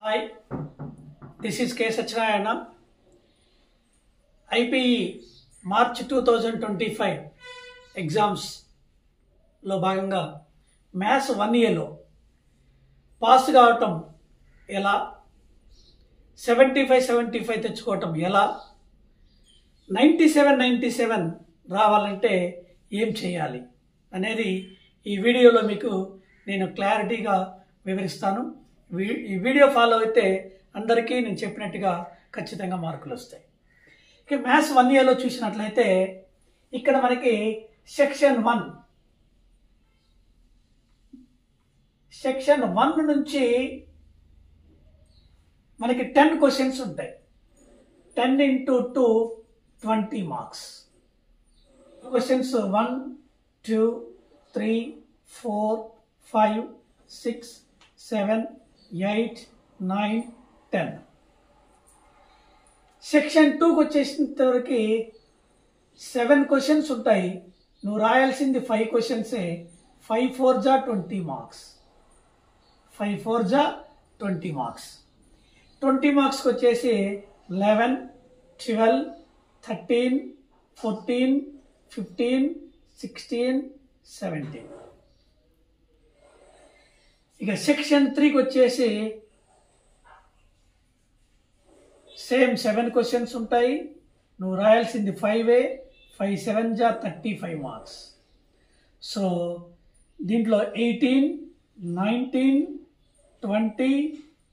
Hi, this is K. Satyanarayana. IPE March 2025 exams లో భాగంగా maths 1 ఇయర్లో పాస్ కావటం ఎలా, 75 తెచ్చుకోవటం ఎలా, 97 రావాలంటే ఏం చేయాలి అనేది ఈ వీడియోలో మీకు నేను క్లారిటీగా వివరిస్తాను. ఈ వీడియో ఫాలో అయితే అందరికీ నేను చెప్పినట్టుగా ఖచ్చితంగా మార్కులు వస్తాయి. ఇక మ్యాథ్స్ 1 ఇయర్లో చూసినట్లయితే ఇక్కడ మనకి సెక్షన్ 1 నుంచి మనకి 10 క్వశ్చన్స్ ఉంటాయి. 10 into 2 20 మార్క్స్. క్వశ్చన్స్ 1, 2, 3, 4, 5, 6, 7, 8, 9, 10. సెక్షన్ 2కి వచ్చేసినంత వరకు 7 క్వశ్చన్స్ ఉంటాయి. నువ్వు రాయాల్సింది 5 క్వశ్చన్సే. 5 4 జా 20 మార్క్స్. 5 4 జా 20 మార్క్స్. 20 మార్క్స్కి వచ్చేసి 11, 12, 13, 14, 15, 16, 17. ఇక సెక్షన్ 3కి వచ్చేసి సేమ్ 7 క్వశ్చన్స్ ఉంటాయి. నువ్వు రాయాల్సింది 5 5 7 జా 35 మార్క్స్. సో దీంట్లో 18, 19, 20,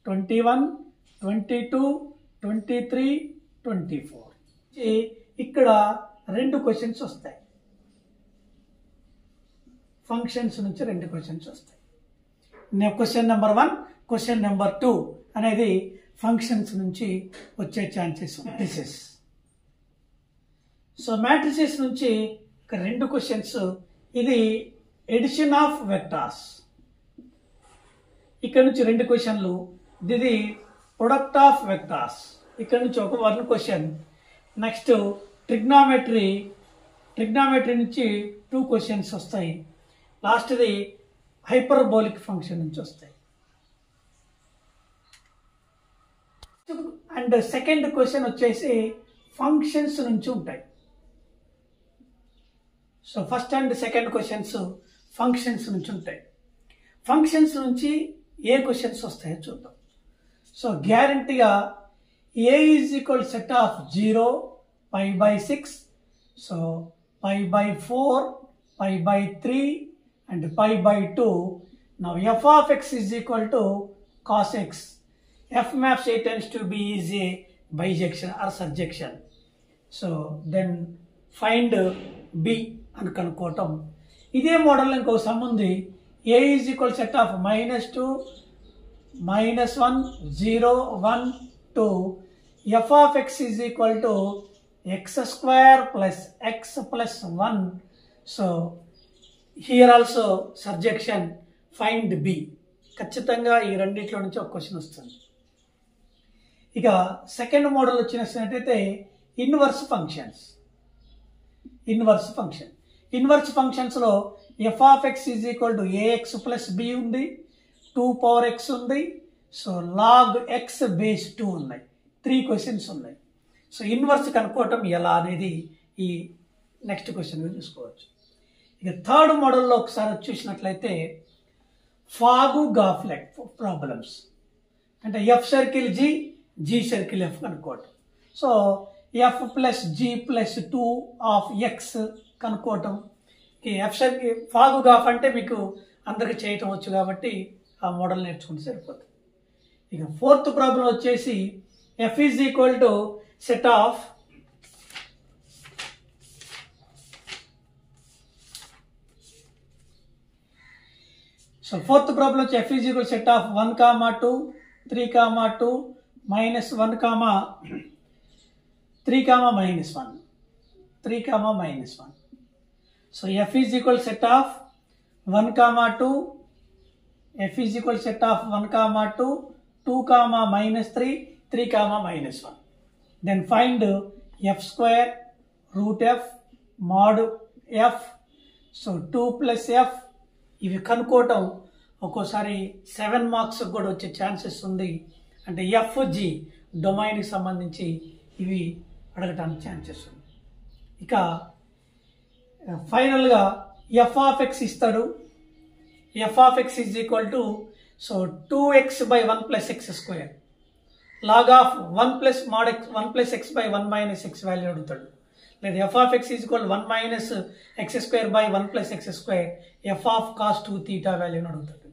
21, 22, 23, 24 ఇక్కడ 2 క్వశ్చన్స్ వస్తాయి. ఫంక్షన్స్ నుంచి 2 క్వశ్చన్స్ వస్తాయి. క్వశ్చన్ నెంబర్ 1, క్వశ్చన్ నెంబర్ 2 అనేది ఫంక్షన్స్ నుంచి వచ్చే ఛాన్సెస్. మ్యాట్రిసెస్. సో మ్యాట్రిసెస్ నుంచి 2 క్వశ్చన్స్. ఇది ఎడిషన్ ఆఫ్ వెక్టార్స్. ఇక్కడ నుంచి 2 క్వశ్చన్లు. ఇది ప్రొడక్ట్ ఆఫ్ వెక్టార్స్. ఇక్కడ నుంచి ఒక 1 క్వశ్చన్. నెక్స్ట్ ట్రిగ్నామెట్రీ నుంచి 2 క్వశ్చన్స్ వస్తాయి. లాస్ట్ది హైపర్బోలిక్ ఫంక్షన్ నుంచి వస్తాయి. అండ్ సెకండ్ క్వశ్చన్ వచ్చేసి ఫంక్షన్స్ నుంచి ఉంటాయి. So first and second questions functions నుంచి ఉంటాయి. ఫంక్షన్స్ నుంచి ఏ క్వశ్చన్స్ వస్తాయో చూద్దాం. సో గ్యారంటీగా A is equal set of 0 π/6. So π/4, π/3 and π/2. Now f of x is equal to cos x. F maps A tends to B is a bijection or surjection. So then find B అని కనుక్కోవటం. ఇదే model ఇంకో some ఉంది. A is equal set of -2, -1, 0, 1, 2. F of x is equal to x² plus x plus 1. So here also surjection. Find B. ఖచ్చితంగా ఈ రెండిట్లో నుంచి ఒక క్వశ్చన్ వస్తుంది. ఇక సెకండ్ మోడల్ వచ్చినట్లయితే ఇన్వర్స్ ఫంక్షన్స్. ఇన్వర్స్ ఫంక్షన్స్లో F of X is equal to AX plus B ఉంది, 2 పవర్ ఎక్స్ ఉంది. సో లాగ్ ఎక్స్ బేస్ 2 ఉన్నాయి. 3 క్వశ్చన్స్ ఉన్నాయి. సో ఇన్వర్స్ కనుక్కోవటం ఎలా అనేది ఈ నెక్స్ట్ క్వశ్చన్ చూసుకోవచ్చు. ఇక థర్డ్ మోడల్లో ఒకసారి చూసినట్లయితే ఫాగు-గాఫ్లెట్ ప్రాబ్లమ్స్. అంటే f circle g, g circle f కనుక్కోవటం. So f plus g plus 2 of x కనుక్కోవటం. ఈ ఎఫ్ సర్కిల్ ఫాగు-గాఫ్ అంటే మీకు అందరికి చేయటం వచ్చు కాబట్టి ఆ మోడల్ నేర్చుకుంటే సరిపోతుంది. ఇక ఫోర్త్ ప్రాబ్లం వచ్చేసి F is equal to set of so fourth problem వచ్చి f is equal set of 1, 2, 3, 2, -1, 3, -1, 3, -1. So f is equal set of 1, 2, f is equal set of 1, 2, 2, -3, 3, -1. Then find f² root f mod f. So 2 plus f. ఇవి కనుక్కోవటం ఒక్కోసారి 7 marks కూడా వచ్చే chances ఉంది. అంటే FG డొమైన్కి సంబంధించి ఇవి అడగటానికి ఛాన్సెస్ ఉంది. ఇక ఫైనల్గా ఎఫ్ ఆఫ్ ఎక్స్ ఇస్తాడు. F of X is equal to 2x/1 + x². Log of 1 + mod x 1 + x/1 - x value అడుగుతాడు. లేదా F of X is equal 1 - x²/1 + x², F of cos 2θ వాల్యూని అడుగుతాడు.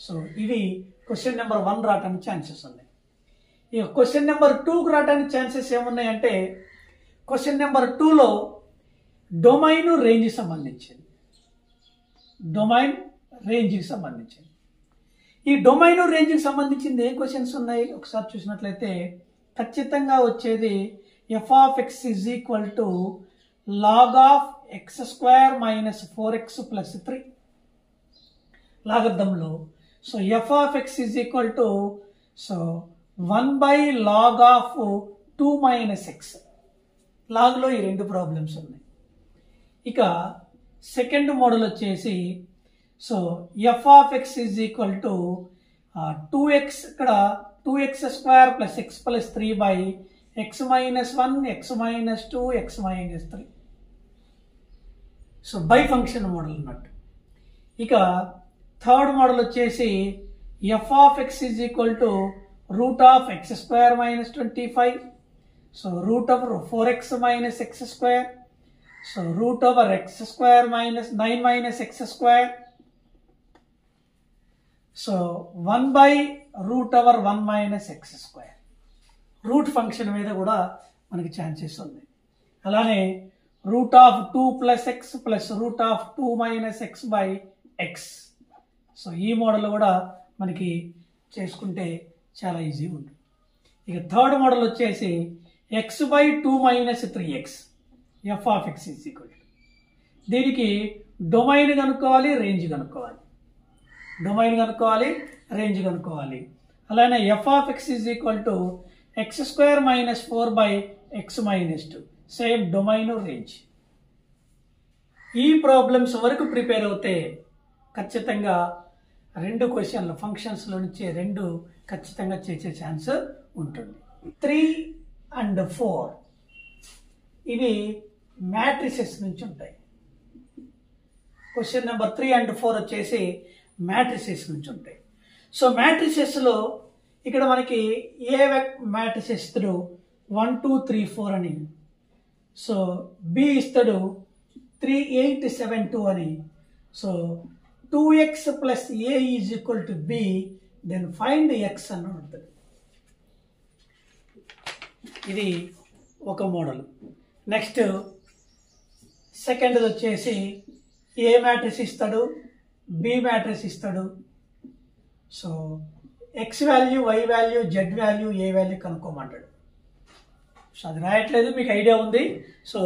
సో ఇవి క్వశ్చన్ నెంబర్ 1 రావడానికి chances ఉన్నాయి. ఇక question number 2కు రావడానికి chances ఏమున్నాయంటే question number 2లో డొమైన్ రేంజ్కి సంబంధించింది. డొమైన్ రేంజ్కి సంబంధించింది. ఈ డొమైన్ రేంజ్కి సంబంధించింది ఏ క్వశ్చన్స్ ఉన్నాయి ఒకసారి చూసినట్లయితే ఖచ్చితంగా వచ్చేది f of X is equal to log of x² - 4x + 3 లాగర్థంలో. So f of X is equal to 1/log of 2 - x. లాగ్లో ఈ 2 ప్రాబ్లమ్స్ ఉన్నాయి. ఇక సెకండ్ మోడల్ వచ్చేసి f of X is equal to 2x, ఇక్కడ 2x² + x + 3/x - 1, x - 2, x - 3. So by function model అన్నట్టు. ఇక third model వచ్చేసి f of X is equal to √x² - 25, √4x - x², √x² - 9 - x², 1/√1 - x². Route function మీద కూడా మనకి chances ఉంది. అలానే √2 + x + √2 - x/x. So ఈ మోడల్ కూడా మనకి చేసుకుంటే చాలా ఈజీ ఉంటుంది. ఇక థర్డ్ మోడల్ వచ్చేసి x/2 - 3x, F of X is equal to. దీనికి డొమైన్ కనుక్కోవాలి, రేంజ్ కనుక్కోవాలి. డొమైన్ కనుక్కోవాలి, రేంజ్ కనుక్కోవాలి. అలానే F of X is equal to x² - 4/x - 2, same domain range. ఈ ప్రాబ్లమ్స్ వరకు ప్రిపేర్ అవుతే ఖచ్చితంగా 2 క్వశ్చన్లు ఫంక్షన్స్లో నుంచి 2 ఖచ్చితంగా చేసే ఛాన్స్ ఉంటుంది. 3 and 4 ఇవి మ్యాట్రిసెస్ నుంచి ఉంటాయి. క్వశ్చన్ నెంబర్ 3 and 4 వచ్చేసి మ్యాట్రిసెస్ నుంచి ఉంటాయి. సో మ్యాట్రిసెస్లో ఇక్కడ మనకి ఏ మ్యాట్రిసెస్ ఇస్తాడు 1 2 3 4 అని. సో బి ఇస్తాడు 3 8 7 2 అని. So 2x + a is equal to b, then find x అని ఉంటుంది. ఇది ఒక మోడల్. నెక్స్ట్ సెకండ్ వచ్చేసి ఏ మ్యాట్రిక్స్ ఇస్తాడు, బి మ్యాట్రిక్స్ ఇస్తాడు. So X value, Y value, Z value, A value కనుక్కోమంటాడు. సో అది రాయట్లేదు, మీకు ఐడియా ఉంది. సో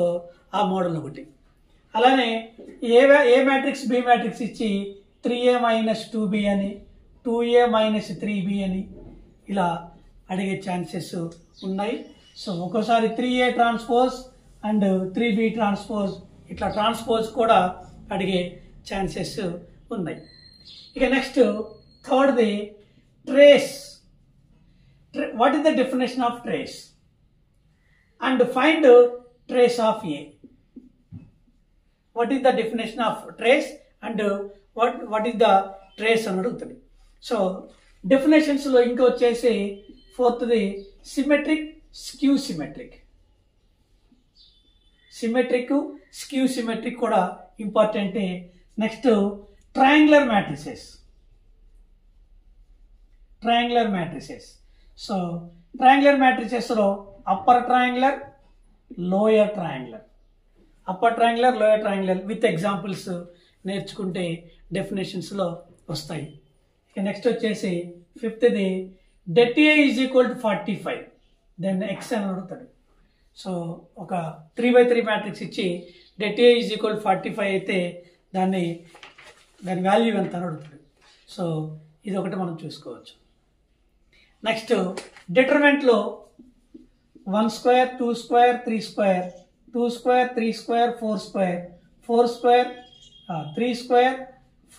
ఆ మోడల్ ఒకటి. అలానే ఏ మ్యాట్రిక్స్, బి మ్యాట్రిక్స్ ఇచ్చి 3a - 2b అని, 2a - 3b అని ఇలా అడిగే ఛాన్సెస్ ఉన్నాయి. సో ఒక్కోసారి 3a transpose and 3b transpose, ఇట్లా ట్రాన్స్పోజ్ కూడా అడిగే ఛాన్సెస్ ఉన్నాయి. ఇక నెక్స్ట్ థర్డ్ది trace. What is the definition of trace and find trace of A. What is the definition of trace and what is the trace అని అడుగుతుంది. So డెఫినేషన్స్లో ఇంకా వచ్చేసి ఫోర్త్ది symmetric, skew symmetric. Symmetric, skew symmetric కూడా ఇంపార్టెంటే. Next triangular matrices. Triangular matrices. So triangular మ్యాట్రిసెస్లో upper triangular, lower triangular, upper triangular, lower triangular with examples నేర్చుకుంటే డెఫినేషన్స్లో వస్తాయి. ఇక నెక్స్ట్ వచ్చేసి ఫిఫ్త్ది det A is equal to 45, then X అని అడుగుతాడు. సో ఒక 3/3 మ్యాట్రిక్స్ ఇచ్చి det A ఈజ్ ఈక్వల్ 45 అయితే దాని వాల్యూ ఎంత అని అడుగుతాడు. సో ఇది ఒకటి మనం చూసుకోవచ్చు. నెక్స్ట్ డిటర్మెంట్లో 1 square, 2 square, 3 square, 2 square, 3 square, 4 square, 4 square, 3 square,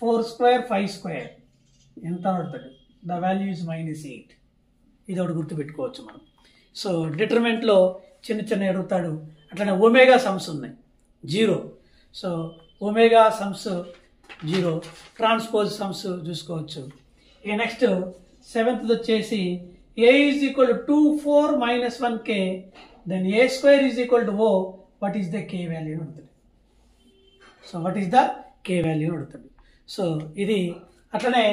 4 square, 5 square ఎంత అడుగుతాడు. The value is -8. ఇది ఒకటి గుర్తుపెట్టుకోవచ్చు మనం. సో డిటర్మినెంట్లో చిన్న చిన్న అడుగుతాడు. అట్లనే ఒమేగా సమ్స్ ఉన్నాయి 0. So omega sums 0, transpose sums చూసుకోవచ్చు. ఇక నెక్స్ట్ 7th వచ్చేసి a is equal to 2 4 minus 1k then a square is equal to o. What is the k value అడుగుతుంది. So what is the k value అడుగుతుంది. So ఇది అట్లనే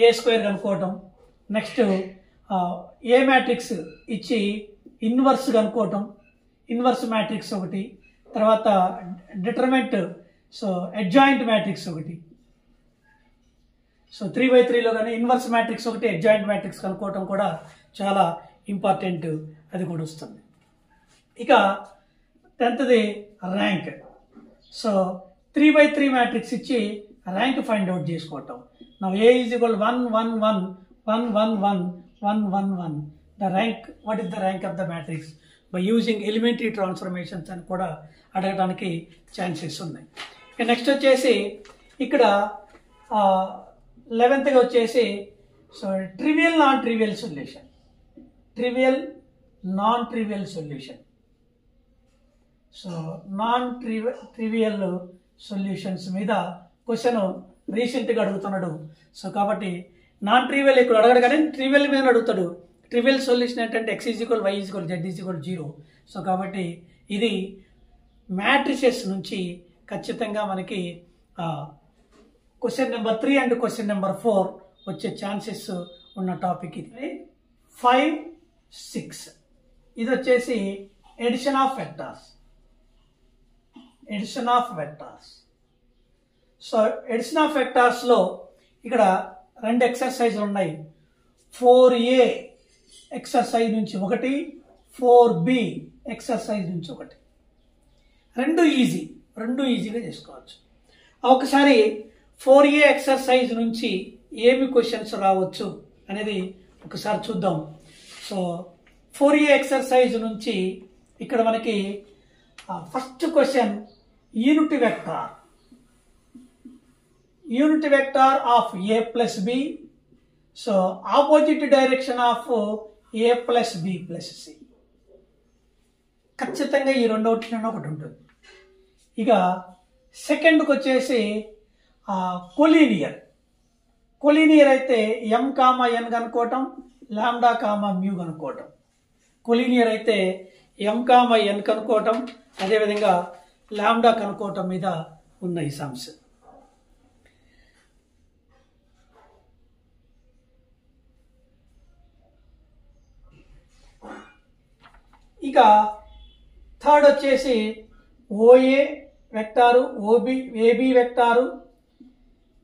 a square కనుక్కోవటం. Next A matrix ఇచ్చి inverse కనుక్కోవటం, inverse matrix ఒకటి, తర్వాత determinant so adjoint matrix ఒకటి. సో 3/3లో కానీ ఇన్వర్స్ మ్యాట్రిక్స్ ఒకటి, అడ్జాయింట్ మ్యాట్రిక్స్ కనుక్కోవటం కూడా చాలా ఇంపార్టెంట్, అది కూడా వస్తుంది. ఇక 10th ర్యాంక్. సో 3/3 మ్యాట్రిక్స్ ఇచ్చి ర్యాంక్ ఫైండ్ అవుట్ చేసుకోవటం. నా A is equal 1 1 1 1 1 1 1 1 1. The rank, what is the rank of the matrix by using elementary transformations అని కూడా అడగడానికి ఛాన్సెస్ ఉన్నాయి. నెక్స్ట్ వచ్చేసి ఇక్కడ 11th వచ్చేసి so trivial non trivial solution, trivial non trivial solution. So non trivial solutions మీద question రీసెంట్గా అడుగుతున్నాడు. సో కాబట్టి నాన్ ట్రివియల్ ఇక్కడ అడగడు కానీ ట్రివియల్ మీద అడుగుతాడు. ట్రివియల్ సొల్యూషన్ ఏంటంటే x is equal y is equal z is equal 0. So కాబట్టి ఇది మ్యాట్రిసెస్ నుంచి ఖచ్చితంగా మనకి question number 3 and question number 4 వచ్చే ఛాన్సెస్ ఉన్న టాపిక్ ఇది. 5 6 ఇది వచ్చేసి addition of vectors, addition of vectors. So addition of వెక్టార్స్లో ఇక్కడ 2 ఎక్సర్సైజ్లు ఉన్నాయి. 4a ఎక్సర్సైజ్ నుంచి ఒకటి, 4b ఎక్సర్సైజ్ నుంచి ఒకటి. రెండు ఈజీగా చేసుకోవచ్చు. ఒకసారి 4a ఎక్సర్సైజ్ నుంచి ఏమి క్వశ్చన్స్ రావచ్చు అనేది ఒకసారి చూద్దాం. సో 4a ఎక్సర్సైజ్ నుంచి ఇక్కడ మనకి first question unit vector, unit vector of a plus b. So opposite direction of a plus b plus c. ఖచ్చితంగా ఈ రెండోటిలో ఒకటి ఉంటుంది. ఇక సెకండ్కి వచ్చేసి కొలీనియర్, కొలీనియర్ అయితే m, n కనుక్కోవటం, లాండా మ్యూ కనుక్కోవటం. కొలీనియర్ అయితే m, n కనుక్కోవటం, అదేవిధంగా లాండా కనుక్కోవటం మీద ఉన్నాయి సమ్స్. ఇక థర్డ్ వచ్చేసి OA vector, AB vector,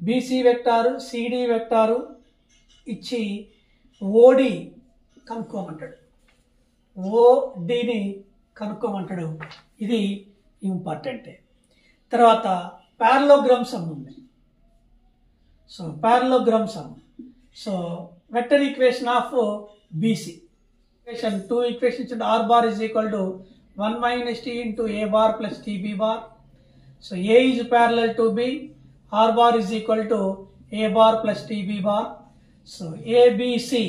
BC vector, CD vector ఇచ్చి ఓడి కనుక్కోమంటాడు, ఓడిని కనుక్కోమంటాడు. ఇది ఇంపార్టెంటే. తర్వాత పారలోగ్రామ్ సమ్ ఉంది. So parallelogram sum, so vector equation of BC. Equation 2 equations and r bar is equal to 1 minus t into a bar plus tb bar. So a is parallel to b, r bar is equal to a bar plus tb bar. So a, b, c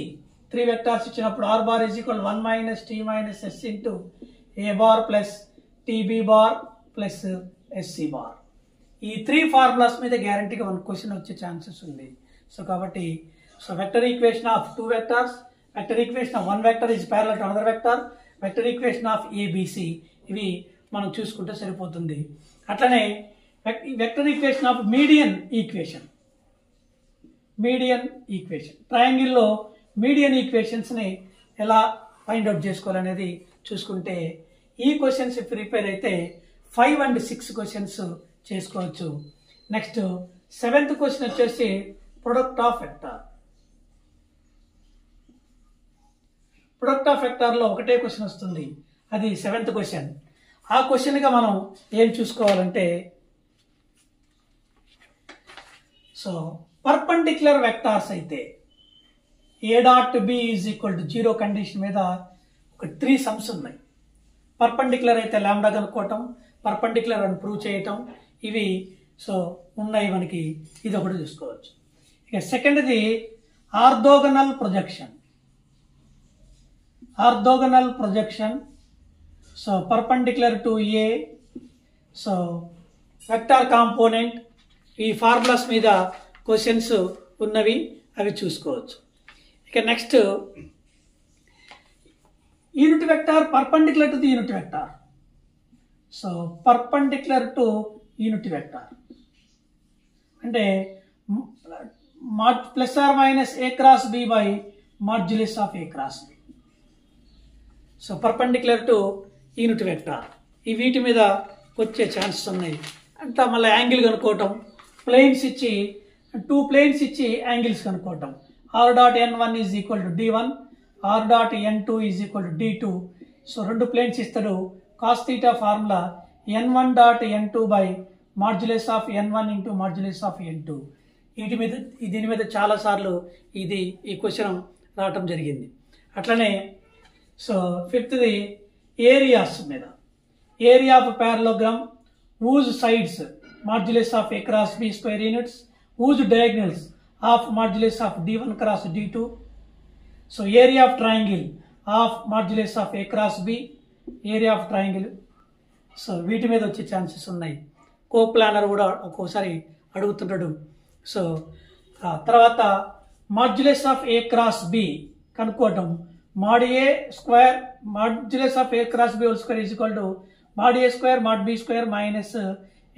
3 vectors ఇచ్చినప్పుడు r bar is equal to 1 minus t minus s into a bar plus tb bar plus sc bar. ఈ 3 formulas మీద గ్యారంటీగా మన question వచ్చే chances ఉంది. So కాబట్టి so vector equation of 2 vectors, vector equation of 1 vector is parallel to another vector, vector equation of ABC, ఇవి మనం చూసుకుంటే సరిపోతుంది. అట్లనే vector equation of median equation, median equation ట్రయాంగిల్లో మీడియన్ ఈక్వేషన్స్ని ఎలా ఫైండ్ అవుట్ చేసుకోవాలనేది చూసుకుంటే ఈ క్వశ్చన్స్ ప్రిపేర్ అయితే 5 and 6 క్వశ్చన్స్ చేసుకోవచ్చు. నెక్స్ట్ 7th క్వశ్చన్ వచ్చేసి product of vector. Product of వెక్టార్లో ఒకటే క్వశ్చన్ వస్తుంది, అది 7th క్వశ్చన్. ఆ క్వశ్చన్గా మనం ఏం చూసుకోవాలంటే సో పర్పెండిక్యులర్ వెక్టార్స్ అయితే a dot b is equal to 0 condition మీద ఒక 3 సమ్స్ ఉన్నాయి. పర్పెండిక్యులర్ అయితే లాంబ్డా కనుక్కోవటం, పర్పెండిక్యులర్ అని ప్రూవ్ చేయటం, ఇవి సో ఉన్నాయి మనకి. ఇది ఒకటి చూసుకోవచ్చు. ఇక సెకండ్ది orthogonal projection. Orthogonal projection, so perpendicular to A, so vector component, ఈ ఫార్ములాస్ మీద క్వశ్చన్స్ ఉన్నవి, అవి చూసుకోవచ్చు. ఇక next unit vector perpendicular to the unit vector. So perpendicular to unit vector అంటే plus are minus A cross B by modulus of A cross B. So perpendicular to unit vector, ఈ వీటి మీద వచ్చే chances ఉన్నాయి. అంతా మళ్ళీ angle కనుక్కోవటం, planes ఇచ్చి 2 ప్లేన్స్ ఇచ్చి యాంగిల్స్ కనుక్కోవటం. r.n1 is equal to d1, r.n2 is equal to d2. So 2 planes ఇస్తాడు. Cos theta formula n1.n2 by modulus of n1 into modulus of n2. దీని మీద చాలాసార్లు ఈ క్వశ్చన్ రావటం జరిగింది. అట్లనే సో 5th ఏరియాస్ మీద, area of parallelogram whose sides modulus of a cross b square units, whose diagonals of modulus of d1 cross d2. So area of triangle of modulus of a cross b, area of triangle. So వీటి మీద వచ్చే chances ఉన్నాయి. Coplanar కూడా ఒక్కోసారి అడుగుతుంటాడు. So తర్వాత modulus of A cross B కనుక్కోవటం. mod a square modulus of a cross b whole square is equal to mod a square mod b square minus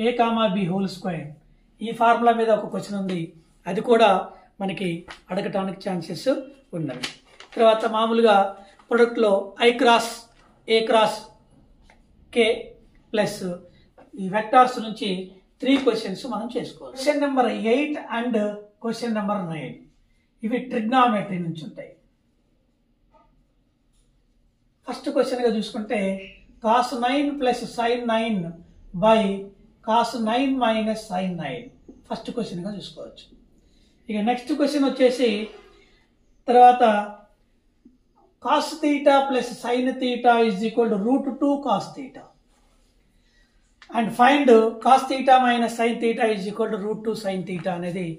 a comma b whole square. ఈ formula మీద ఒక question ఉంది, అది కూడా మనకి అడగటానికి chances ఉన్నవి. తర్వాత మామూలుగా ప్రొడక్ట్లో I cross A cross K plus ఈ వెక్టార్స్ నుంచి 3 క్వశ్చన్స్ మనం చేసుకోవాలి. Question number 8 and question number 9 ఇవి ట్రిగ్నామెట్రీ నుంచి ఉంటాయి. ఫస్ట్ క్వశ్చన్గా చూసుకుంటే cos 9 plus sin 9 by cos 9 minus sin 9 first క్వశ్చన్గా చూసుకోవచ్చు. ఇక నెక్స్ట్ క్వశ్చన్ వచ్చేసి తర్వాత cos theta plus sin theta is equal to √2 cos theta and find cos theta minus sin theta is equal to √2 sin theta అనేది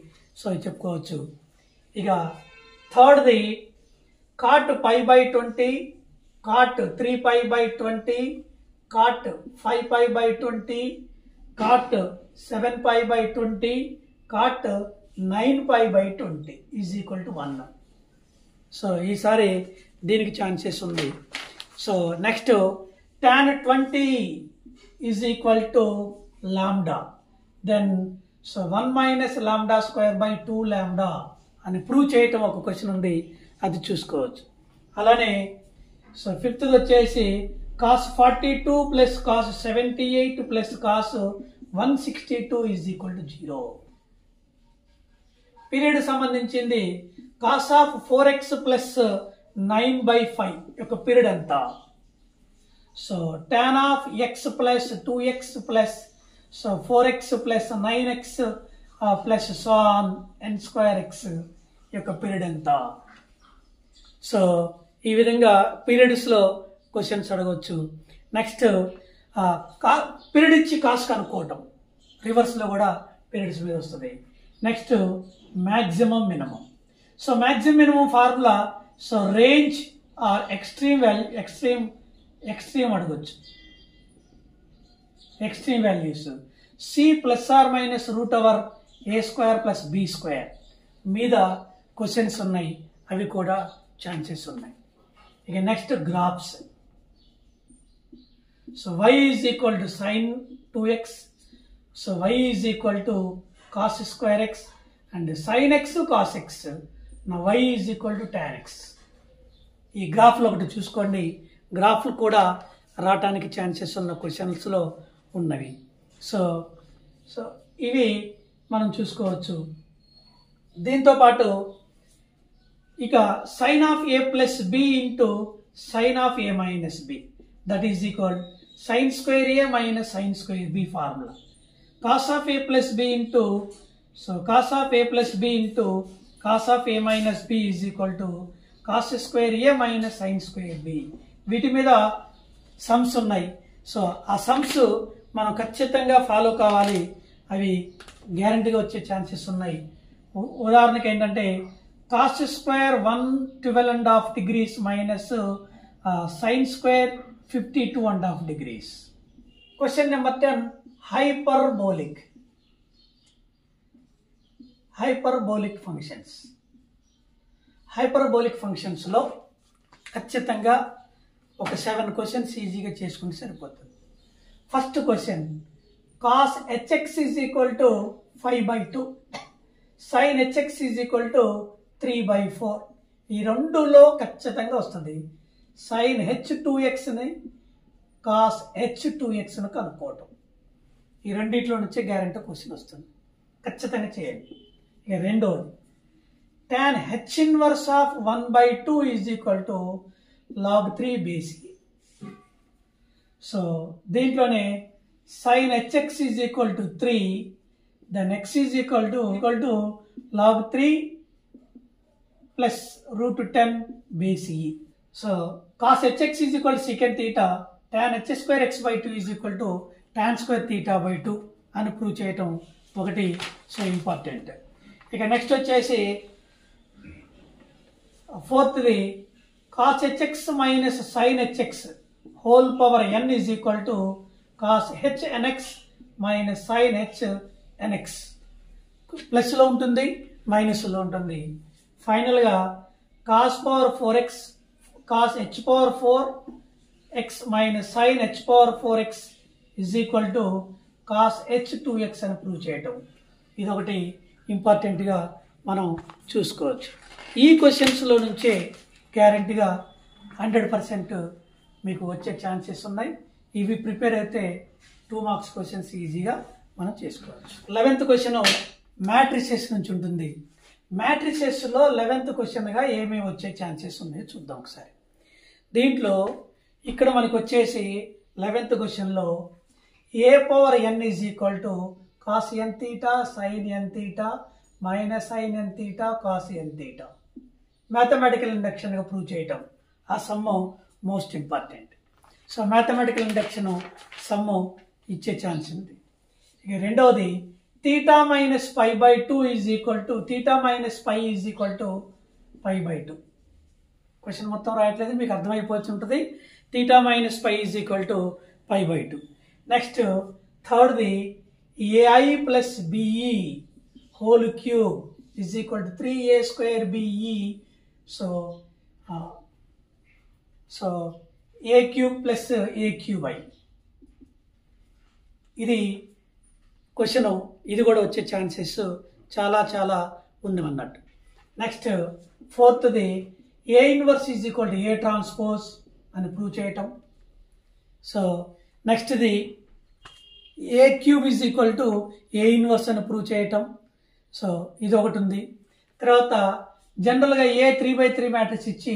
so చెప్పుకోవచ్చు. ఇక థర్డ్ది cot π/20, cot 3π/20, cot 5π/20, cot 7π/20, cot 9π/20 is equal to 1. So ఈసారి దీనికి chances ఉంది. So next tan 20 is equal to lambda, then so 1 minus lambda square by 2 lambda అని prove చేయటం ఒక క్వశ్చన్ ఉంది, అది చూసుకోవచ్చు. అలానే సో 5th వచ్చేసి cos 42 plus cos 78 plus cos 162 is equal to 0. Period సంబంధించింది cos ఆఫ్ 4x ప్లస్ 9/5 యొక్క పీరియడ్ అంతా. So tan of x plus 2x plus so 4x plus 9x plus so on n²x యొక్క period ఎంత. So ఈ విధంగా పీరియడ్స్లో questions అడగవచ్చు. Next period ఇచ్చి cos కనుక్కోవటం, రివర్స్లో కూడా పీరియడ్స్ మీద వస్తుంది. Next maximum minimum. So maximum minimum formula so range are extreme అడగొచ్చు. Extreme values C plus are minus √a² plus b² మీద క్వశ్చన్స్ ఉన్నాయి, అవి కూడా ఛాన్సెస్ ఉన్నాయి. ఇక next graphs. So y is equal to sin 2x, so y is equal to cos²x and sin x cos x, నా y is equal to tan x. ఈ గ్రాఫ్లో ఒకటి చూసుకోండి, గ్రాఫ్లు కూడా రావటానికి ఛాన్సెస్ ఉన్న క్వశ్చన్స్లో ఉన్నవి. సో సో ఇవి మనం చూసుకోవచ్చు. దీంతోపాటు ఇక sin of a plus b into sin of a minus b that is equal sin² a minus sin² b formula. cos of a plus b into so cos of a plus b into cos of a minus b is equal to cos² a minus sin² b. వీటి మీద sums ఉన్నాయి. So ఆ sums మనం ఖచ్చితంగా follow కావాలి, అవి గ్యారంటీగా వచ్చే ఛాన్సెస్ ఉన్నాయి. ఉదాహరణకి ఏంటంటే cos² 112.5 degrees minus sin square 52.5 degrees. Question number 10, hyperbolic functions. Hyperbolic ఫంక్షన్స్లో ఖచ్చితంగా ఒక 7 క్వశ్చన్స్ ఈజీగా చేసుకుంటే సరిపోతుంది. First question, cos hx is equal to 5/2, sin hx is equal to 3/4. ఈ రెండులో ఖచ్చితంగా వస్తుంది. sin h2xని cos h2xను కనుక్కోవటం. ఈ రెండిట్లో నుంచే గ్యారెంటీ క్వశ్చన్ వస్తుంది, ఖచ్చితంగా చేయండి. ఇక రెండోది, tan h inverse of 1/2 is equal to log 3 base e. So దీంట్లోనే sin hx is equal to 3, then x is equal to log 3 plus root 10 base e. So cos hx is equal to secant theta, tan h square x/2 is equal to tan square theta/2 అని prove చేయటం ఒకటి so important. ఇక next వచ్చేసి ఫోర్త్ది, cos hx minus sin hx whole power n is equal to cos h nx minus sin h nx. ప్లస్లో ఉంటుంది, మైనస్లో ఉంటుంది. ఫైనల్గా cos power 4x cos h power 4x minus sin h power 4x is equal to cos h2x అని prove చేయటం. ఇది ఒకటి ఇంపార్టెంట్గా మనం చూసుకోవచ్చు. ఈ క్వశ్చన్స్లో నుంచే గ్యారంటీగా 100% మీకు వచ్చే ఛాన్సెస్ ఉన్నాయి. ఇవి ప్రిపేర్ అయితే 2 మార్క్స్ క్వశ్చన్స్ ఈజీగా మనం చేసుకోవచ్చు. 11th క్వశ్చన్ మ్యాట్రిసెస్ నుంచి ఉంటుంది. మ్యాట్రిసెస్లో 11th క్వశ్చన్గా ఏమేమి వచ్చే ఛాన్సెస్ ఉన్నాయో చూద్దాం ఒకసారి. దీంట్లో ఇక్కడ మనకు వచ్చేసి 11th క్వశ్చన్లో a power n is equal to cos n theta sin n theta minus sin n theta cos n theta mathematical ఇండక్షన్గా ప్రూవ్ చేయటం. ఆ sum most important. So mathematical induction sum ఇచ్చే ఛాన్స్ ఉంది. ఇక రెండవది, theta minus π/2 is equal to theta minus π is equal to π/2. Question మొత్తం రాయట్లేదు, మీకు అర్థమైపోవచ్చు ఉంటుంది. theta minus π is equal to π/2. Next థర్డ్ది, ai plus BE whole cube is equal to 3a square బిఈ. So a cube plus a cube I. ఇది question, ఇది కూడా వచ్చే ఛాన్సెస్ చాలా చాలా ఉందన్నట్టు. నెక్స్ట్ ఫోర్త్ది, a inverse is equal to a transpose అని ప్రూవ్ చేయటం. సో నెక్స్ట్ది, a cube is equal to a inverse అని ప్రూవ్ చేయటం. సో ఇది ఒకటి ఉంది. తర్వాత జనరల్గా ఏ 3/3 మ్యాట్రిక్స్ ఇచ్చి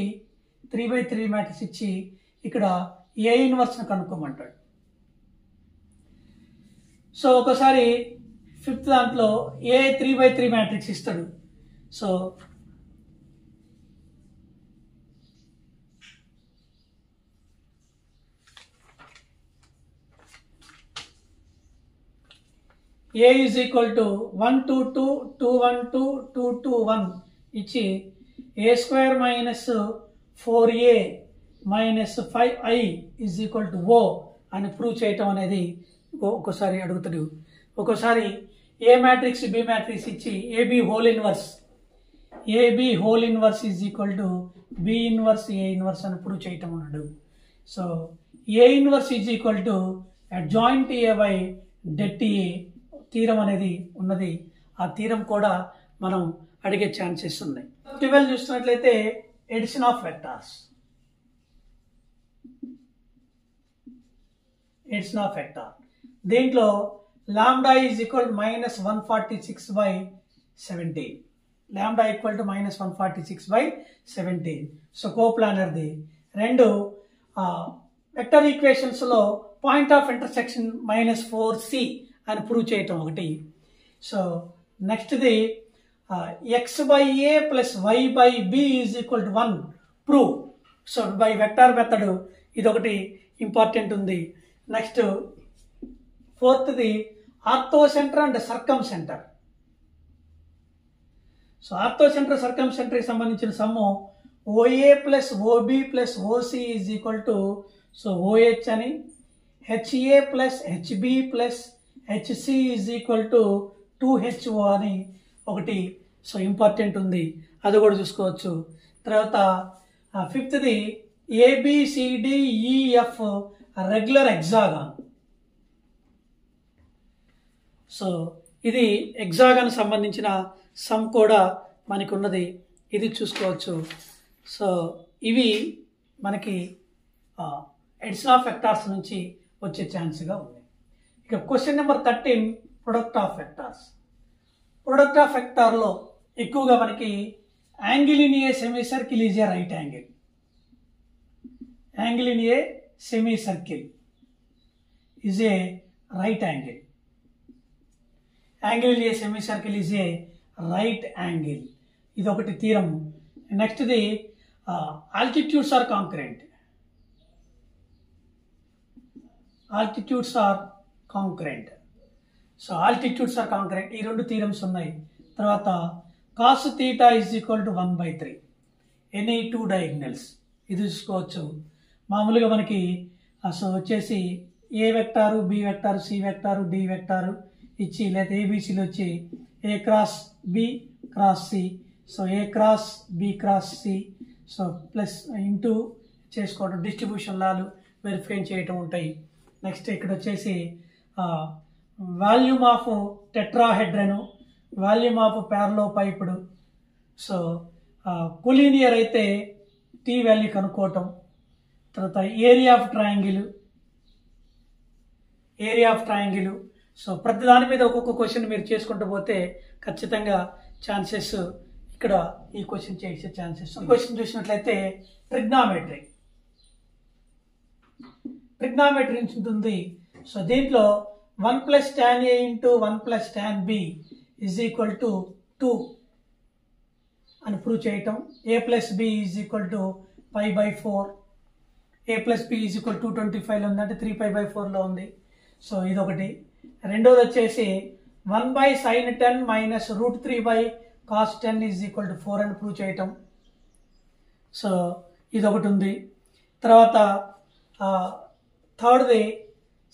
3/3 మ్యాట్రిక్స్ ఇచ్చి ఇక్కడ ఏ ఇన్వర్స్ని కనుక్కోమంటాడు. సో ఒకసారి 5th దాంట్లో ఏ 3/3 మ్యాట్రిక్స్ ఇస్తాడు. So a is equal to 1 2 2 2 1 2 2 2 1 ఇచ్చి a square minus 4a minus 5i is equal to o అని ప్రూవ్ చేయటం అనేది ఒక్కోసారి అడుగుతాడు. ఒక్కోసారి ఏ మ్యాట్రిక్స్ బి మ్యాట్రిక్స్ ఇచ్చి AB whole inverse is equal to B inverse A inverse అని ప్రూవ్ చేయటం అన్నాడు. So A inverse is equal to adjoint A by det A theorem అనేది ఉన్నది. ఆ తీరం కూడా మనం అడిగే ఛాన్సెస్ ఉన్నాయి. 12 చూసినట్లయితే addition of vectors. Addition of vector దీంట్లో lambda is equal to -146/17. Lambda equal to -146/17. So కోప్లానర్ది. రెండు వెక్టర్ ఈక్వేషన్స్లో పాయింట్ ఆఫ్ ఇంటర్సెక్షన్ -4c అని ప్రూవ్ చేయటం ఒకటి. సో నెక్స్ట్ది x/a plus y/b is equal to 1 prove. So by vector method ఇదొకటి important ఉంది. నెక్స్ట్ ఫోర్త్ది orthocentre and circumcentre. So orthocentre సర్కమ్ సెంటర్కి సంబంధించిన sum OA plus OB plus OC is equal to so OH అని, HA plus HB plus HC is equal to 2HO అని ఒకటి so important ఉంది, అది కూడా చూసుకోవచ్చు. తర్వాత ఫిఫ్త్ది ABCDEF రెగ్యులర్ హెక్సాగాన్. సో ఇది హెక్సాగాన్ సంబంధించిన సమ్ కూడా మనకు ఉన్నది, ఇది చూసుకోవచ్చు. సో ఇవి మనకి ఎడిషన్ ఆఫ్ వెక్టార్స్ నుంచి వచ్చే ఛాన్స్గా ఉంది. ఇక question number 13 product of vectors. Product of వెక్టార్లో ఎక్కువగా మనకి angle in a semicircle is a right angle. Angle in a semicircle is a right angle. Angle in a semicircle is a right angle, ఇది ఒకటి theorem. నెక్స్ట్ది altitudes are concurrent. Altitudes are concurrent. So altitudes are concurrent, ఈ రెండు theorems ఉన్నాయి. తర్వాత cos theta is equal to 1/3 any two diagonals, ఇది చూసుకోవచ్చు. మామూలుగా మనకి సో వచ్చేసి A vector, B vector, C vector, D vector ఇచ్చి, లేదా ఏబిసిలు వచ్చి A cross B cross C, so A cross B cross C, so plus into చేసుకోవడం, డిస్ట్రిబ్యూషన్ లాలు వెరిఫై చేయటం ఉంటాయి. నెక్స్ట్ ఇక్కడ వచ్చేసి volume of tetrahedron, volume of parallelepiped. So collinear అయితే టీ వాల్యూ కనుక్కోవటం. తర్వాత ఏరియా ఆఫ్ ట్రయాంగిల్. సో ప్రతి దాని మీద ఒక్కొక్క క్వశ్చన్ మీరు చేసుకుంటూ పోతే ఖచ్చితంగా ఛాన్సెస్ ఇక్కడ ఈ క్వశ్చన్ చేసే ఛాన్సెస్. క్వశ్చన్ చూసినట్లయితే ట్రిగ్నామెట్రీ ఉంటుంది. సో దీంట్లో 1 + tan A × 1 + tan B is equal to 2 అని ప్రూవ్ చేయటం. A + B is equal to π/4. A + B is equal 225లో ఉంది, అంటే 3π/4లో ఉంది. సో ఇదొకటి. రెండోది వచ్చేసి 1/sin 10 - √3/cos 10 is equal to 4 అని ప్రూవ్ చేయటం. సో ఇదొకటి ఉంది. తర్వాత థర్డ్ది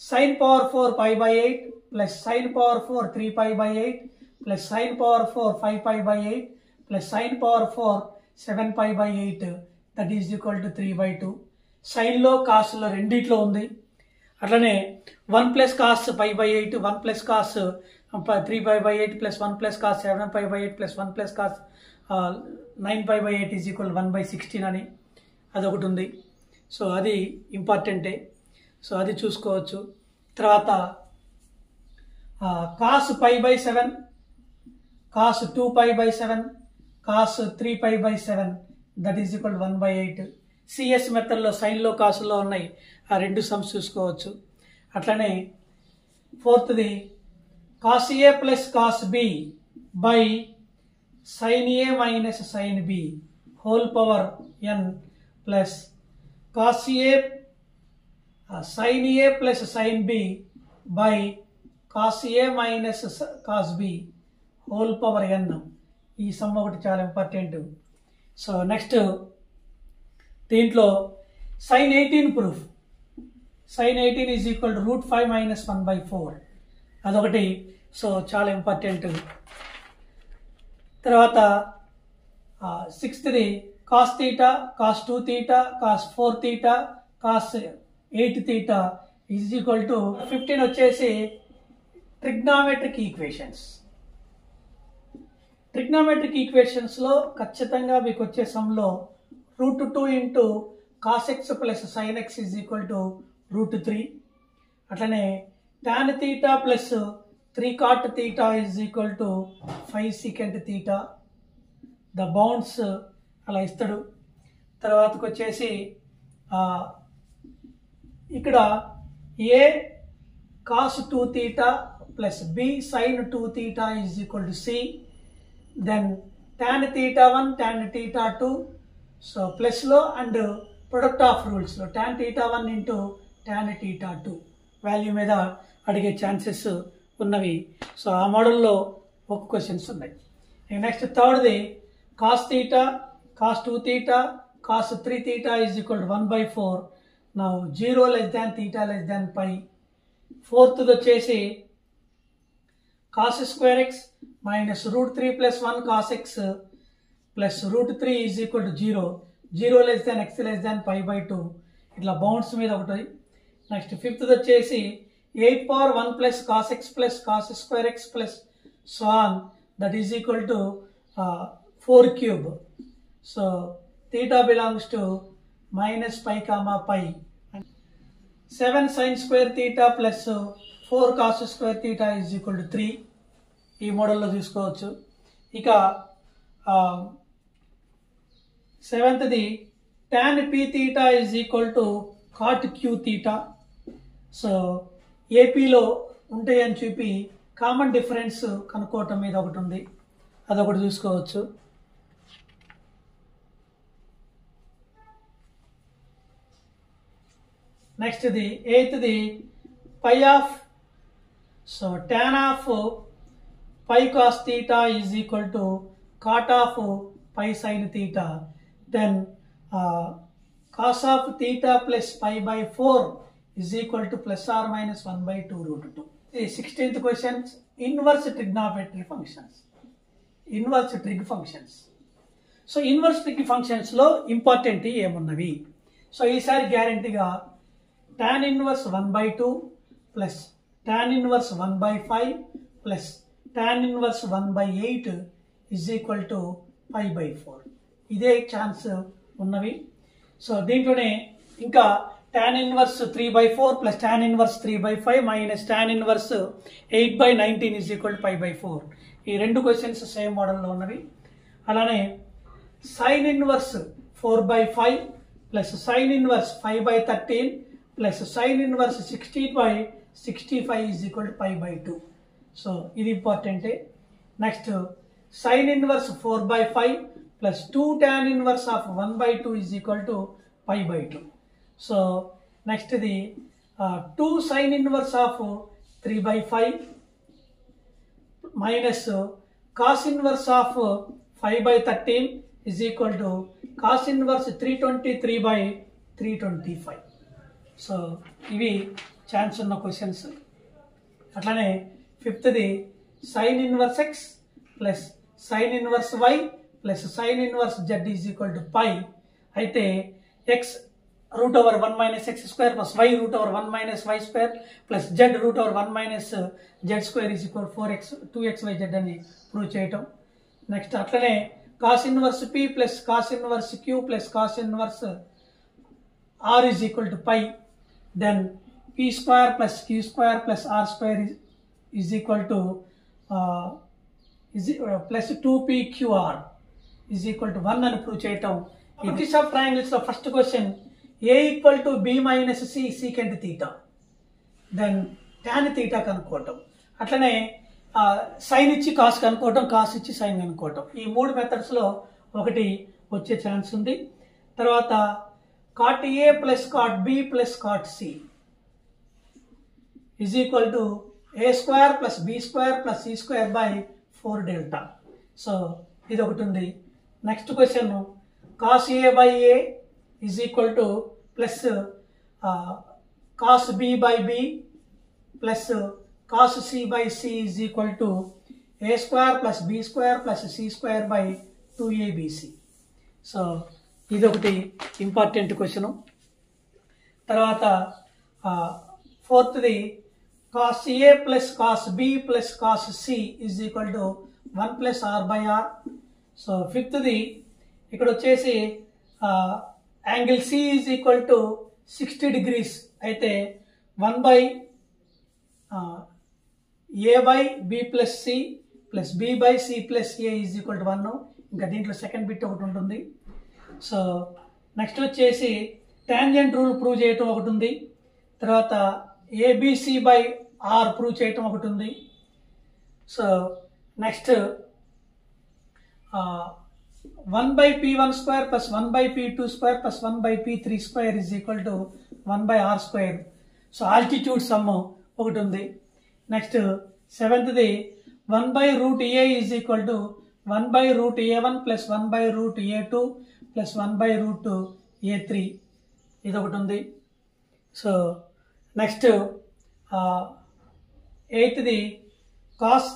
sin power 4 π/8 plus sin power 4 3π/8 plus sin power 4 5π/8 plus sin power 4 7π/8 that is equal to 3/2. సైన్లో కాస్లో రెండిట్లో ఉంది. అట్లనే 1 + cos π/8, 1 + cos 3π/8 plus 1 + cos 7π/8 plus 1 + cos 9π/8 is equal 1/16 అని అదొకటి ఉంది. సో అది ఇంపార్టెంటే, సో అది చూసుకోవచ్చు. తర్వాత cos π/7, cos 2π/7, cos 3π/7 that is equal 1/8. CS మెథడ్లో సైన్లో కాసులో ఉన్నాయి, ఆ రెండు సమ్స్ చూసుకోవచ్చు. అట్లనే ఫోర్త్ది cos A + cos B by sin A - sin B whole power n plus cos A sin A + sin B by cos A - cos B whole power n. ఈ సమ్ ఒకటి చాలా ఇంపార్టెంట్. సో నెక్స్ట్ దీంట్లో sin 18 proof. sin 18 is equal to √5 - 1/4 అదొకటి. So చాలా important. తర్వాత సిక్స్త్ది cos θ, cos 2θ, cos 4θ, cos 8θ is equal to 15 వచ్చేసి trigonometric ఈక్వేషన్స్లో ఖచ్చితంగా మీకు వచ్చే సమ్లో √2 × cos x + sin x is equal to √3. అట్లనే tan θ + 3 cot θ is equal to 5 secant θ. The bounds అలా ఇస్తాడు. తర్వాతకు వచ్చేసి ఇక్కడ A cos 2θ plus B sin 2θ is equal to C. Then tan θ1 tan θ2. So ప్లస్లో అండ్ ప్రొడక్ట్ ఆఫ్ రూల్స్లో tan θ1 × tan θ2 value మీద అడిగే ఛాన్సెస్ ఉన్నవి. సో ఆ మోడల్లో ఒక క్వశ్చన్స్ ఉన్నాయి. నెక్స్ట్ థర్డ్ది cos θ, cos 2 theta, cos 3 theta is equal to 1 by 4. Now 0 less than theta less than pi. Fourth వచ్చేసి cos square x minus root 3 plus 1 cos x plus root 3 is equal to 0. 0 less than x less than pi by 2. ఇట్లా bounds మీద ఒకటి. Next fifth వచ్చేసి 8 power 1 plus cos x plus cos square x plus so on, that is equal to 4 cube. So theta belongs to minus pi comma pi. 7 sin square theta plus 4 cos square theta is equal to 3. ఈ మోడల్లో తీసుకోవచ్చు. ఇక సెవెంత్ది tan p theta is equal to cot q theta. So ఏపీలో ఉంటాయని చెప్పి common difference కనుక్కోవటం మీద ఒకటి ఉంది, అదొకటి చూసుకోవచ్చు. నెక్స్ట్ది ఎయిత్ది pi of, so tan of pi cos theta is equal to cot of pi sin theta. Then cos of theta plus pi by 4 is equal to plus or minus 1 by 2 root 2. The 16th question, inverse trigonometry functions. Inverse trig functions. So inverse trig functions లో important ఏమున్నవి? So ఈసారి గ్యారెంటీగా tan inverse 1 by 2 plus tan inverse 1 by 5 plus tan inverse 1 by 8 is equal to pi by 4. ఇదే chance ఉన్నవి. So దీంట్లోనే ఇంకా tan inverse 3 by 4 plus tan inverse 3 by 5 minus tan inverse 8 by 19 is equal to pi by 4. ఈ రెండు questions same మోడల్లో ఉన్నవి. అలానే sin inverse 4 by 5 plus sin inverse 5 by 13 plus sin inverse 60 by 65 is equal to pi by 2. So ఇది ఇంపార్టెంటే. Next sin inverse 4 by 5 plus 2 tan inverse of 1 by 2 is equal to pi by 2. So next ఇది 2 sin inverse of 3 by 5 minus cos inverse of 5 by 13 is equal to cos inverse 323 by 325. So ఇవి chance ఉన్న questions. అట్లానే ఫిఫ్త్ది sin inverse x plus sin inverse y plus sin inverse z is equal to pi. అయితే x root over 1 minus x square plus y root over 1 minus y square plus z root over 1 minus z square is equal to 4x 2xyz అని prove చేయటం. Next అట్లనే cos inverse p plus cos inverse q plus cos inverse r is equal to pi. Then p square plus q square plus r square is equal to plus 2pqr is equal to 1 అని prove చేయటం. Properties of triangles లో first question a equal to b minus c secant theta. Then tan theta కనుక్కోవటం. అట్లనే sign ఇచ్చి cos కనుక్కోవటం, cos ఇచ్చి sign కనుక్కోవటం. ఈ మూడు మెథడ్స్ లో ఒకటి వచ్చే ఛాన్స్ ఉంది. తర్వాత cot a plus cot b plus cot c is equal to a square plus b square plus c square by 4 delta. So ఇది ఒకటి ఉంది. Next question cos a by a is equal to plus cos b by b plus cos c by c is equal to a square plus b square plus c square by 2abc. So ఇది ఒకటి important question. తర్వాత ఫోర్త్ది cos a plus cos b plus cos c is equal to 1 plus r by r. So ఫిఫ్త్ది ఇక్కడ వచ్చేసి angle c is equal to 60 degrees. అయితే 1 by a by b plus c plus b by c plus a is equal to 1. ఇంకా దీంట్లో second bit ఒకటి ఉంటుంది. So next వచ్చేసి tangent rule prove చేయటం ఒకటి ఉంది. తర్వాత ఏబిసి బై ఆర్ ప్రూవ్ చేయటం ఒకటి ఉంది. So next 1 by p1 square plus 1 by p2 square plus 1 by p3 square is equal to 1 by r square. So altitude sum ఒకటి ఉంది. నెక్స్ట్ సెవెంత్ది 1 by root a is equal to 1/√a1 plus 1/√a2 plus 1/√a3 ఇది ఒకటి ఉంది. So next 8ది cos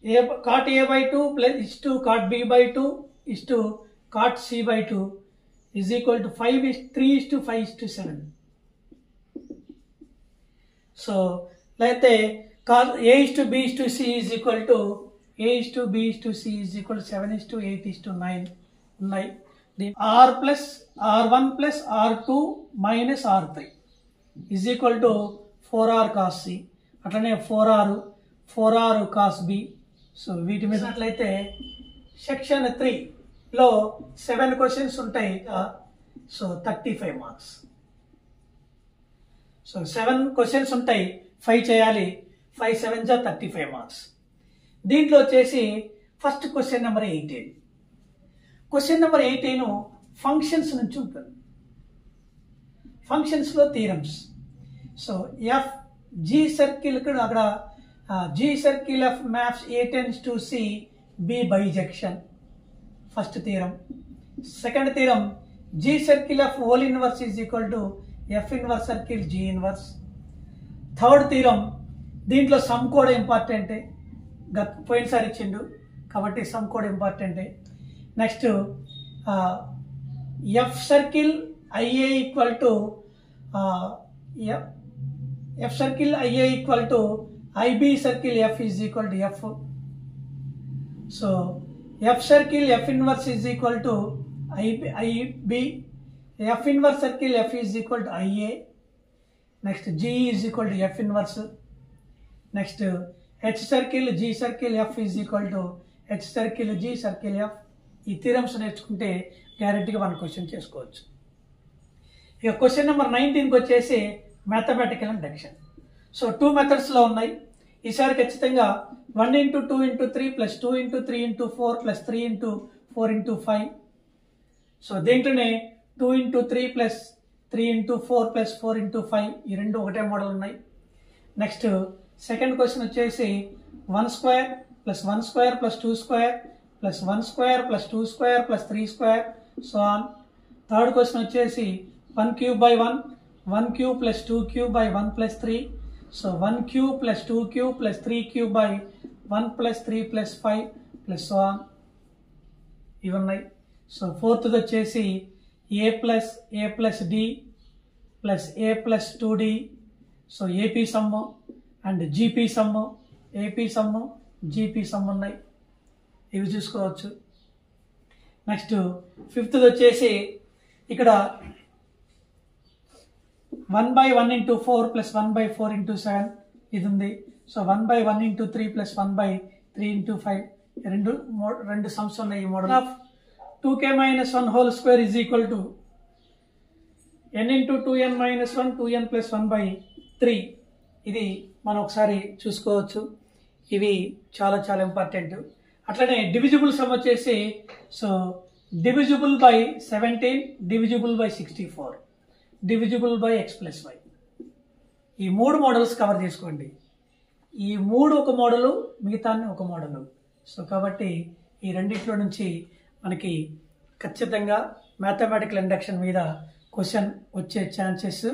a/2 plus is to cot b/2 is to cot c/2 is equal to 3:5:7. So లేకపోతే a/b/c is equal to a/b/c is equal to 7:8:9 ఉన్నాయి. r plus r1 plus r2 minus r3 is equal to 4r cos c. అట్లనే 4r cos b. So వీటి మీద అట్లయితే section 3లో 7 questions ఉంటాయి. So 35 marks. So 7 questions ఉంటాయి, 5 చేయాలి. 5 7 35 marks. దీంట్లో వచ్చేసి first question number 18. Question number 18 functions నుంచి ఉంటుంది. ఫంక్షన్స్లో theorems. So F G circle అక్కడ G circle F maps A tends to C B bijection, first theorem. Second theorem G circle F whole inverse is equal to F inverse circle G inverse. Third theorem దీంట్లో sum కూడా ఇంపార్టెంటే, పోయినసారి ఇచ్చిండు కాబట్టి sum కూడా ఇంపార్టెంటే. Next F circle IA equal to F circle IA equal to IB circle F is equal to F. So F circle F inverse is equal to IB, F inverse circle F is equal to IA. Next G is equal to F inverse. Next H circle G circle F is equal to H circle G circle F. ఈ theorems నేర్చుకుంటే గ్యారెంటీగా 1 question చేసుకోవచ్చు. ఇక question number 19కి వచ్చేసి mathematical induction. So 2 మెథడ్స్లో ఉన్నాయి. ఈసారి ఖచ్చితంగా 1 × 2 × 3 plus 2 × 3 × 4 plus 3 × 4 × 5. So దీంట్లోనే 2 × 3 ప్లస్ 3 × 4 ప్లస్ 4 × 5 ఈ రెండు ఒకటే మోడల్ ఉన్నాయి. నెక్స్ట్ సెకండ్ క్వశ్చన్ వచ్చేసి 1² plus 1² plus 2² plus 1² plus 2² plus 3² so on. Third question వచ్చేసి 1³ 1 plus 2³ 1 plus 3. So 1³ plus 2³ plus 3³ 1 plus 3 plus 5 plus so on ఇవి ఉన్నాయి. సో ఫోర్త్ది వచ్చేసి A plus D plus A plus 2d. So AP sum and GP sum, AP sum GP sum ఉన్నాయి, ఇవి చూసుకోవచ్చు. Next ఫిఫ్త్ది వచ్చేసి ఇక్కడ 1/1 × 4 ప్లస్ 1/4 × 7 ఇది ఉంది. సో 1/1 × 3 ప్లస్ 1/3 × 5 రెండు సమ్స్ ఉన్నాయి. ఈ model of 2k-1 whole square is equal to n × 2n - 1 2n + 1/3. ఇది మనం ఒకసారి చూసుకోవచ్చు. ఇవి చాలా చాలా ఇంపార్టెంట్. అట్లనే డివిజిబుల్ సమ్ వచ్చేసి so divisible by 17, divisible by 64, divisible by x + y. ఈ 3 మోడల్స్ కవర్ చేసుకోండి. ఈ 3 ఒక మోడలు, మిగతా ఒక మోడలు. సో కాబట్టి ఈ రెండిట్లో నుంచి మనకి ఖచ్చితంగా మ్యాథమెటికల్ ఇండక్షన్ మీద క్వశ్చన్ వచ్చే ఛాన్సెస్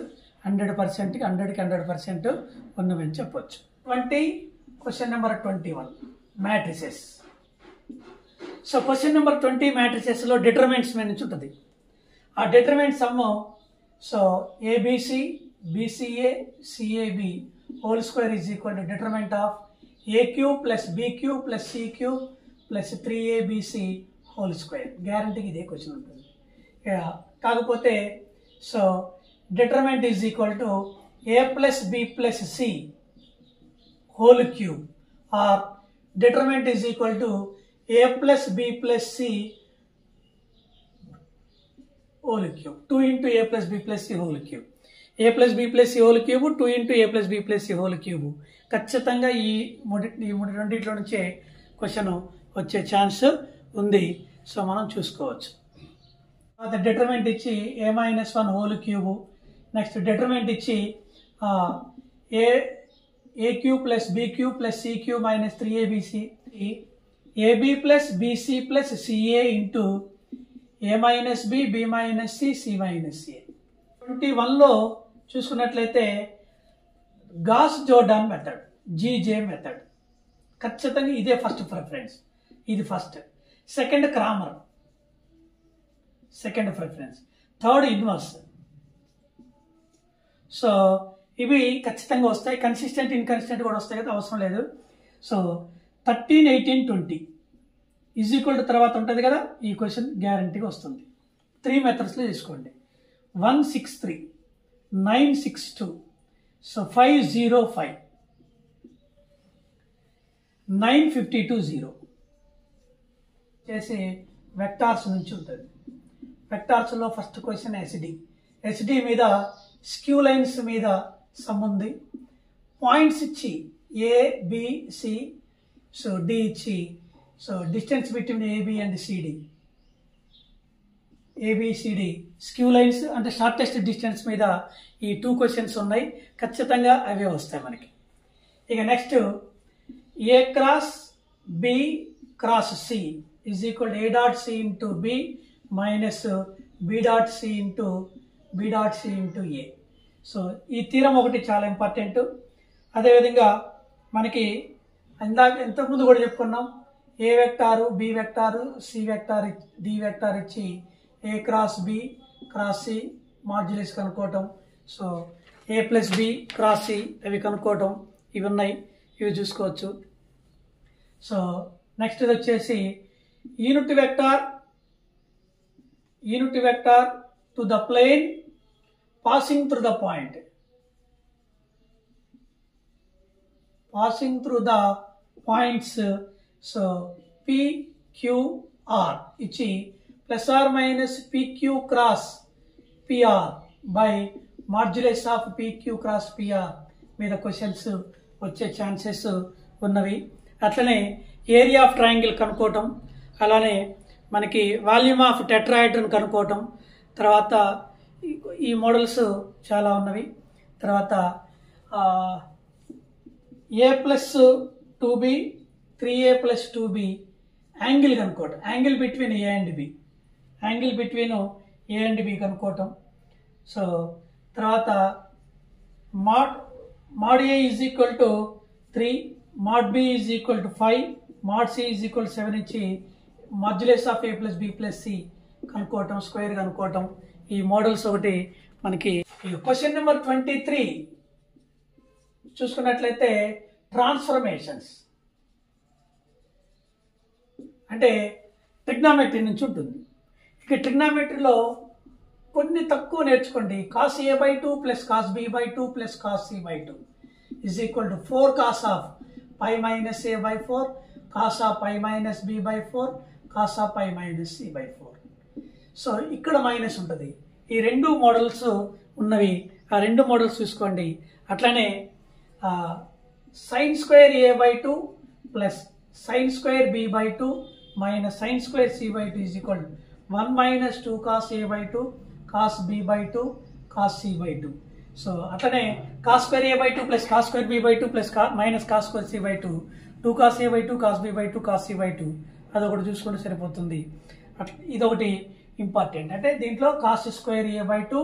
100%కి 100% ఉన్నవని చెప్పొచ్చు. Question number 21 matrices. So question number 20 మ్యాట్రిసెస్లో డిటర్మినెంట్స్ మీద నుంచి ఉంటుంది. ఆ determinant sum so ABC BCA CAB whole square is equal to determinant of a³ plus b³ plus c³ plus 3abc whole square. గ్యారంటీకి ఇదే క్వశ్చన్ ఉంటుంది. కాకపోతే so determinant is equal to a plus b plus c whole cube or determinant is equal to a plus b plus c whole cube, 2 × a plus b plus c whole cube, a plus b plus c whole cube 2 × a plus b plus c whole cube. ఖచ్చితంగా ఈ రెండిట్లో నుంచే question వచ్చే chance ఉంది. So మనం చూసుకోవచ్చు. అది determinant ఇచ్చి a - 1 whole cube. Next determinant ఇచ్చి a³ plus b³ plus c³ - 3abc AB plus BC plus CA into A minus B, B minus C, C minus A. 21లో చూసుకున్నట్లయితే Gauss Jordan method, GJ method. ఖచ్చితంగా ఇదే first preference, ఇది first. Second Cramer, second preference. Third inverse. So ఇవి ఖచ్చితంగా వస్తాయి. Consistent, inconsistent కూడా వస్తాయి కదా, అవసరం లేదు. సో 13, 18, 20 ఈజ్ ఈక్వల్ టు తర్వాత ఉంటుంది కదా, ఈ క్వశ్చన్ గ్యారంటీగా వస్తుంది. 3 మెథడ్స్లో తీసుకోండి. 163, 962, సో 505, 952, 0 చేసి వెక్టార్స్ నుంచి ఉంటుంది. వెక్టార్స్లో ఫస్ట్ క్వశ్చన్ ఎస్డి. ఎస్డి మీద స్క్యూ లైన్స్ మీద సమ్ ఉంది. పాయింట్స్ ఇచ్చి A, B, C, so D ఇచ్చి, so distance between AB and CD, ABCD skew lines అంటే షార్టెస్ట్ డిస్టెన్స్ మీద ఈ 2 క్వశ్చన్స్ ఉన్నాయి. ఖచ్చితంగా అవే వస్తాయి మనకి. ఇక next A cross B cross C is equal A dot C into B minus B dot C into B dot C into A. So ఈ theorem ఒకటి చాలా ఇంపార్టెంట్. అదేవిధంగా మనకి ఇంతకుముందు కూడా చెప్పుకున్నాం, A vector, B vector, C vector, D vector ఇచ్చి A cross B cross C modulus కనుక్కోవటం. So A plus B cross C అవి కనుక్కోవటం, ఇవి ఉన్నాయి, ఇవి చూసుకోవచ్చు. సో నెక్స్ట్ ఇది వచ్చేసి unit vector to the plane passing through the point, passing through the points. So P, Q, R ఇచ్చి plus are minus PQ cross PR by modulus of PQ cross PR మీద questions వచ్చే chances ఉన్నవి. అట్లనే area of triangle కనుక్కోవటం, అలానే మనకి volume of tetrahedron కనుక్కోవటం. తర్వాత ఈ మోడల్స్ చాలా ఉన్నవి. తర్వాత A plus 2b 3a plus 2b angle కనుక్కోవటం, angle between A and B, angle between A and B కనుక్కోవటం. సో తర్వాత mod A is equal to 3, mod B is equal to 5, mod C is equal to 7 ఇచ్చి modulus of A plus B plus C కనుక్కోవటం, square కనుక్కోవటం. ఈ models ఒకటి మనకి. Question number 23 చూసుకున్నట్లయితే transformations అంటే ట్రిగ్నామెట్రీ నుంచి ఉంటుంది. ఇక ట్రిగ్నామెట్రీలో కొన్ని తక్కువ నేర్చుకోండి. Cos A by 2 plus cos B by 2 plus cos C by 2 is equal to 4 cos of pi minus A by 4, cos of pi minus B by 4, cos of pi minus C by 4. So ఇక్కడ minus ఉంటుంది. ఈ 2 models ఉన్నవి, ఆ 2 models చూసుకోండి. అట్లానే sine square A by 2 plus sine square B by 2 minus sine square C by 2 is equal 1 minus 2 cos A by 2 cos B by 2 cos C by 2. So అట్లనే cos square A by 2 plus cos square B by 2 plus minus cos square C by 2, 2 cos A by 2 cos B by 2 cos C by 2 అదొకటి చూసుకుంటే సరిపోతుంది. ఇదొకటి important. అంటే దీంట్లో cos square A by 2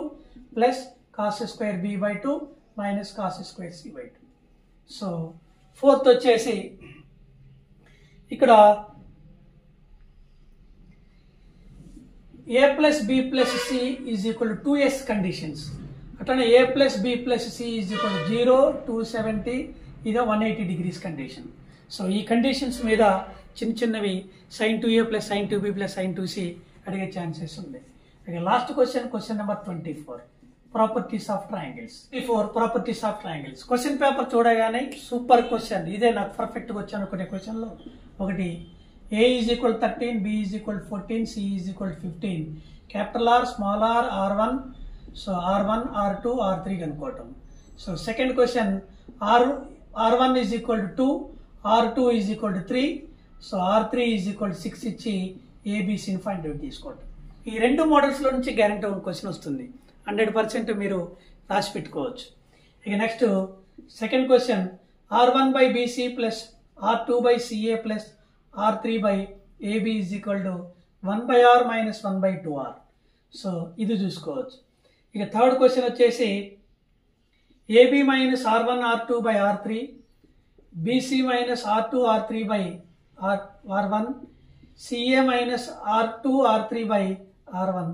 plus cos square B by 2 minus cos square C by 2. So fourth వచ్చేసి ఇక్కడ A plus B plus C is equal to 2s conditions. అట్లనే A plus B plus C is equal 0, 270, ఇదో 180 degrees condition. So ఈ conditions మీద చిన్నవి sin 2a plus sin 2b plus sin 2c అడిగే chances ఉంది. ఇక last question number 24 properties of triangles. Properties of triangles question paper చూడగానే super question, ఇదే నాకు పర్ఫెక్ట్గా వచ్చి అనుకునే క్వశ్చన్లో ఒకటి. A is equal 13, B is equal 14, C is equal 15, capital R small R R1, so R1 R2 R3 కనుక్కోవటం. So second question R1 is equal to 2, R2 is equal to 3, so R3 is equal to 6 ఇచ్చి ఏబిసిని find out తీసుకోవటం. ఈ 2 మోడల్స్లో నుంచి guarantee ఉన్న question వస్తుంది. 100% మీరు రాసి పెట్టుకోవచ్చు. ఇక next second question R1 by BC plus R2 by CA plus R3 by AB is equal to 1 by R minus 1 by 2R. So ఇది చూసుకోవచ్చు. ఇక థర్డ్ క్వశ్చన్ వచ్చేసి AB minus R1 R2 by R3, BC minus R2 R3 by R1, CA minus R2 R3 by R1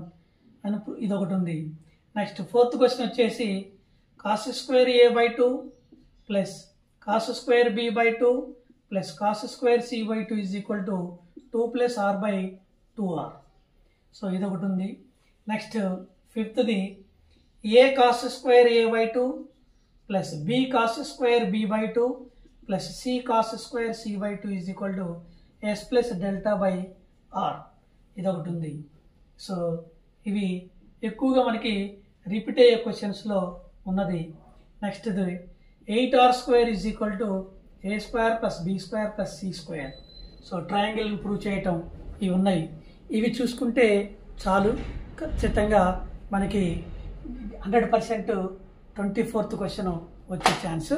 అని ఇది ఒకటి ఉంది. Next fourth question వచ్చేసి cos square A by 2 plus cos square B by 2 plus cos square C by 2 is equal to 2 plus R by 2R. So ఇది ఒకటి ఉంది. Next ఫిఫ్త్ది A cos square A by 2 plus B cos square B by 2 plus C cos square C by 2 is equal to S plus delta by R. ఇది ఒకటి ఉంది. So ఇవి ఎక్కువగా మనకి రిపీట్ అయ్యే క్వశ్చన్స్లో ఉన్నది. నెక్స్ట్ది 8R square is equal to A square plus B square plus C square. So triangle prove చేయటం ఇవి ఉన్నాయి. ఇవి చూసుకుంటే చాలు, ఖచ్చితంగా మనకి 100% 24th క్వశ్చన్ వచ్చే ఛాన్స్